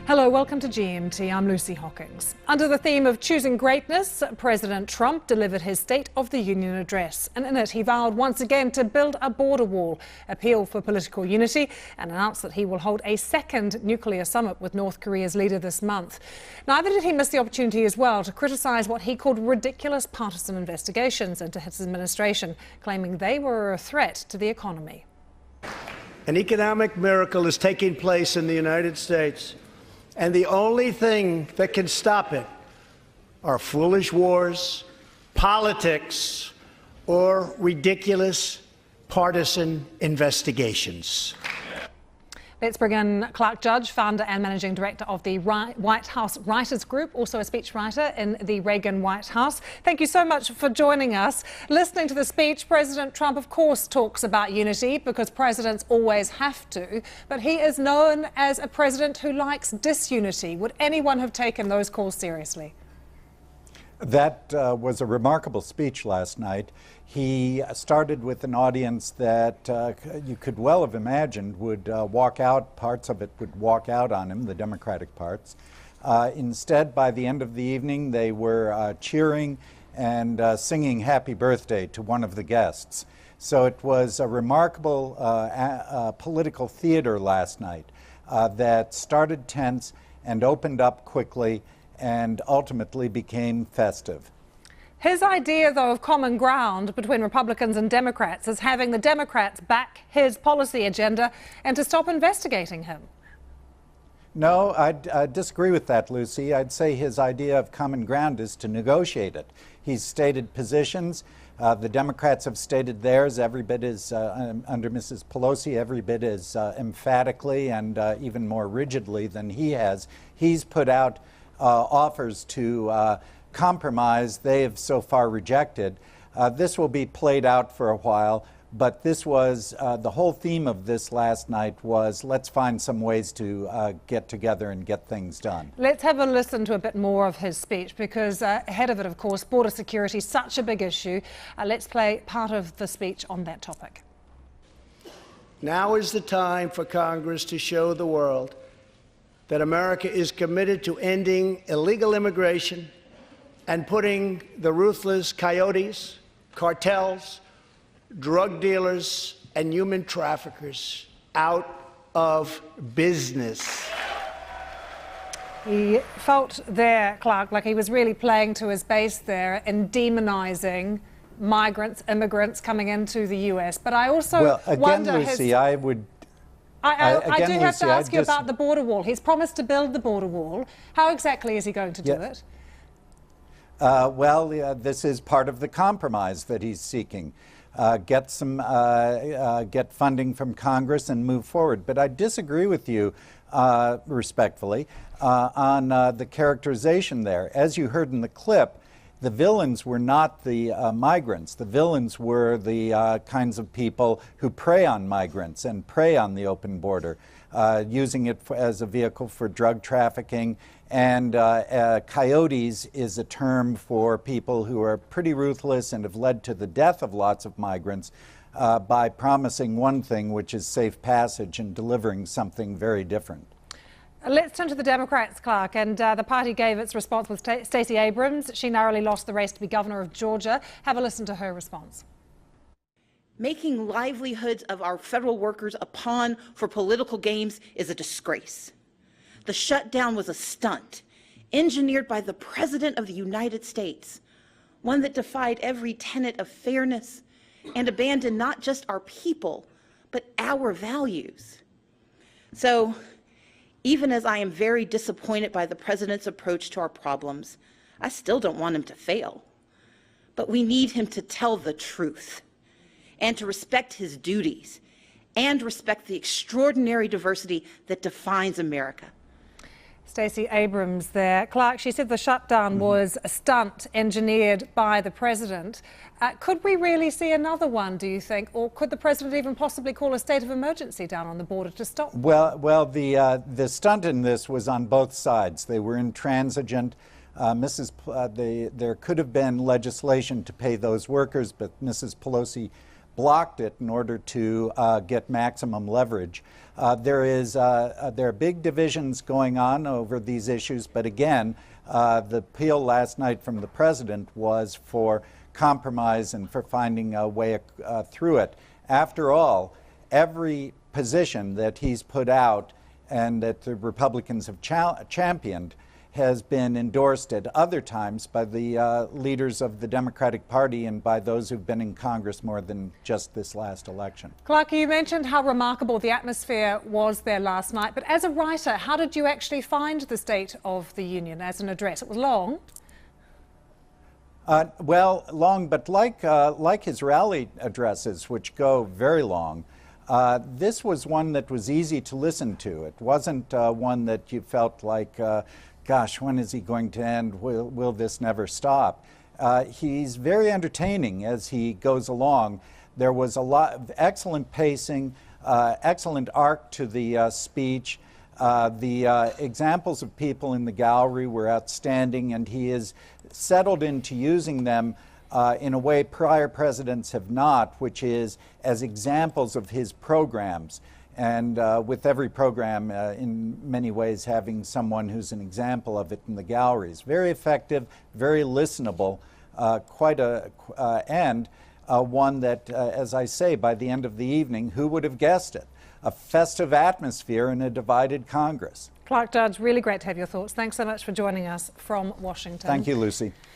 Hello, welcome to GMT. I'm Lucy Hockings. Under the theme of choosing greatness, President Trump delivered his State of the Union address. And in it, he vowed once again to build a border wall, appeal for political unity, and announced that he will hold a second nuclear summit with North Korea's leader this month. Neither did he miss the opportunity as well to criticise what he called ridiculous partisan investigations into his administration, claiming they were a threat to the economy. An economic miracle is taking place in the United States. And the only thing that can stop it are foolish wars, politics, or ridiculous partisan investigations. Let's bring in Clark Judge, founder and managing director of the White House Writers Group, also a speechwriter in the Reagan White House. Thank you so much for joining us. Listening to the speech, President Trump, of course, talks about unity because presidents always have to, but he is known as a president who likes disunity. Would anyone have taken those calls seriously? That was a remarkable speech last night. He started with an audience that you could well have imagined would walk out, parts of it would walk out on him, the Democratic parts. Instead, by the end of the evening, they were cheering and singing happy birthday to one of the guests. So it was a remarkable political theater last night that started tense and opened up quickly and ultimately became festive. His idea, though, of common ground between Republicans and Democrats is having the Democrats back his policy agenda and to stop investigating him. No, I disagree with that, Lucy. I'd say his idea of common ground is to negotiate it. He's stated positions. The Democrats have stated theirs every bit as, under Mrs. Pelosi, every bit as emphatically and even more rigidly than he has. He's put out offers to compromise. They have so far rejected. This will be played out for a while, but this was the whole theme of this last night was let's find some ways to get together and get things done. Let's have a listen to a bit more of his speech because ahead of it, of course, border security is such a big issue. Let's play part of the speech on that topic. Now is the time for Congress to show the world that America is committed to ending illegal immigration and putting the ruthless coyotes, cartels, drug dealers, and human traffickers out of business. He felt there, Clark, like he was really playing to his base there and demonizing migrants, immigrants coming into the U.S. But I also wonder... Lucy, I do have to ask you about the border wall. He's promised to build the border wall. How exactly is he going to do it? This is part of the compromise that he's seeking. Get funding from Congress and move forward. But I disagree with you respectfully on the characterization there. As you heard in the clip, the villains were not the migrants. The villains were the kinds of people who prey on migrants and prey on the open border, using it as a vehicle for drug trafficking. And coyotes is a term for people who are pretty ruthless and have led to the death of lots of migrants by promising one thing, which is safe passage, and delivering something very different. Let's turn to the Democrats, Clark, and the party gave its response with Stacey Abrams. She narrowly lost the race to be governor of Georgia. Have a listen to her response. Making livelihoods of our federal workers a pawn for political games is a disgrace. The shutdown was a stunt engineered by the President of the United States, one that defied every tenet of fairness and abandoned not just our people, but our values. So, even as I am very disappointed by the President's approach to our problems, I still don't want him to fail. But we need him to tell the truth and to respect his duties and respect the extraordinary diversity that defines America. Stacey Abrams there. Clark, she said the shutdown was a stunt engineered by the president. Could we really see another one, do you think? Or could the president even possibly call a state of emergency down on the border to stop? Well, the stunt in this was on both sides. They were intransigent. There could have been legislation to pay those workers, but Mrs. Pelosi blocked it in order to get maximum leverage. There are big divisions going on over these issues, but again, the appeal last night from the president was for compromise and for finding a way through it. After all, every position that he's put out and that the Republicans have championed has been endorsed at other times by the leaders of the Democratic Party and by those who've been in Congress more than just this last election. Clark, you mentioned how remarkable the atmosphere was there last night, but as a writer, how did you actually find the State of the Union as an address? It was long. Well, long, but like his rally addresses, which go very long, this was one that was easy to listen to. It wasn't one that you felt like, gosh, when is he going to end? Will this never stop? He's very entertaining as he goes along. There was a lot of excellent pacing, excellent arc to the speech. The examples of people in the gallery were outstanding, and he is settled into using them in a way prior presidents have not, which is as examples of his programs. And with every program, in many ways, having someone who's an example of it in the galleries. Very effective, very listenable, and one that, as I say, by the end of the evening, who would have guessed it? A festive atmosphere in a divided Congress. Clark Judge, really great to have your thoughts. Thanks so much for joining us from Washington. Thank you, Lucy.